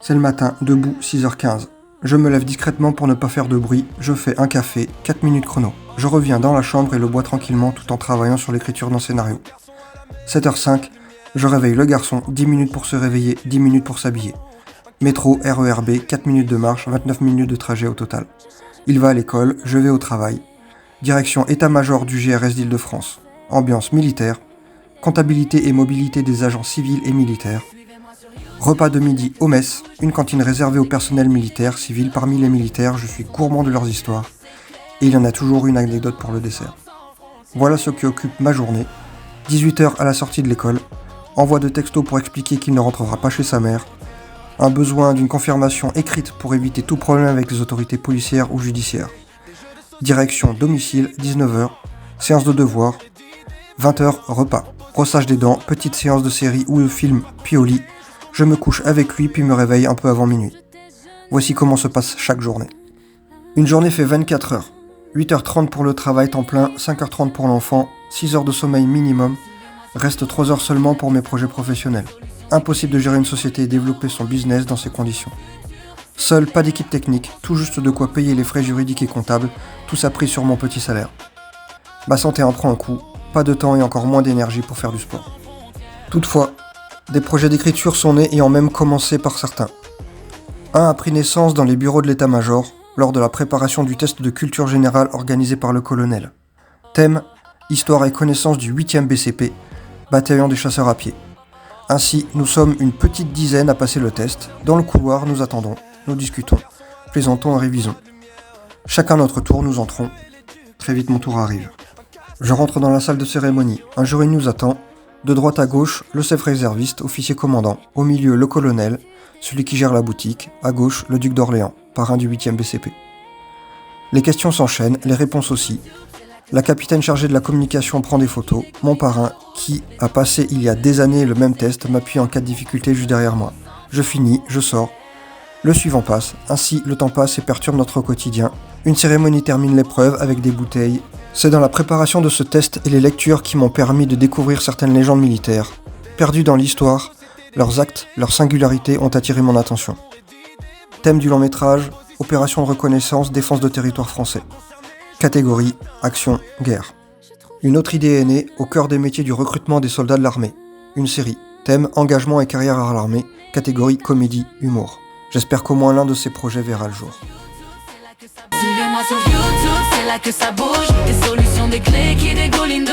C'est le matin, debout, 6h15. Je me lève discrètement pour ne pas faire de bruit, je fais un café, 4 minutes chrono. Je reviens dans la chambre et le bois tranquillement tout en travaillant sur l'écriture d'un scénario. 7h05, je réveille le garçon, 10 minutes pour se réveiller, 10 minutes pour s'habiller. Métro, RERB, 4 minutes de marche, 29 minutes de trajet au total. Il va à l'école, je vais au travail. Direction état-major du GRS d'Île-de-France. Ambiance militaire. Comptabilité et mobilité des agents civils et militaires. Repas de midi au mess, une cantine réservée au personnel militaire, civil. Parmi les militaires, je suis gourmand de leurs histoires. Et il y en a toujours une anecdote pour le dessert. Voilà ce qui occupe ma journée. 18h à la sortie de l'école. Envoi de texto pour expliquer qu'il ne rentrera pas chez sa mère. Un besoin d'une confirmation écrite pour éviter tout problème avec les autorités policières ou judiciaires. Direction domicile, 19h. Séance de devoir. 20h, repas. Brossage des dents, petite séance de série ou de film, puis au lit. Je me couche avec lui puis me réveille un peu avant minuit. Voici comment se passe chaque journée. Une journée fait 24 heures. 8h30 pour le travail temps plein, 5h30 pour l'enfant, 6 heures de sommeil minimum. Reste 3 heures seulement pour mes projets professionnels. Impossible de gérer une société et développer son business dans ces conditions. Seul, pas d'équipe technique, tout juste de quoi payer les frais juridiques et comptables, tout ça pris sur mon petit salaire. Ma santé en prend un coup, pas de temps et encore moins d'énergie pour faire du sport. Toutefois, des projets d'écriture sont nés et ont même commencé par certains. Un a pris naissance dans les bureaux de l'état-major, lors de la préparation du test de culture générale organisé par le colonel. Thème, histoire et connaissance du 8e BCP, bataillon des chasseurs à pied. Ainsi, nous sommes une petite dizaine à passer le test. Dans le couloir, nous attendons, nous discutons, plaisantons et révisons. Chacun notre tour, nous entrons. Très vite, mon tour arrive. Je rentre dans la salle de cérémonie. Un jury nous attend. De droite à gauche, le chef réserviste, officier commandant. Au milieu, le colonel, celui qui gère la boutique. À gauche, le duc d'Orléans, parrain du 8e BCP. Les questions s'enchaînent, les réponses aussi. La capitaine chargée de la communication prend des photos. Mon parrain, qui a passé il y a des années le même test, m'appuie en cas de difficulté juste derrière moi. Je finis, je sors. Le suivant passe. Ainsi, le temps passe et perturbe notre quotidien. Une cérémonie termine l'épreuve avec des bouteilles. C'est dans la préparation de ce test et les lectures qui m'ont permis de découvrir certaines légendes militaires. Perdues dans l'histoire, leurs actes, leurs singularités ont attiré mon attention. Thème du long métrage, opération de reconnaissance, défense de territoire français. Catégorie, action, guerre. Une autre idée est née au cœur des métiers du recrutement des soldats de l'armée. Une série, thème, engagement et carrière à l'armée, catégorie, comédie, humour. J'espère qu'au moins l'un de ces projets verra le jour. Suivez-moi sur YouTube, c'est là que ça bouge. Des solutions, des clés qui dégoulinent de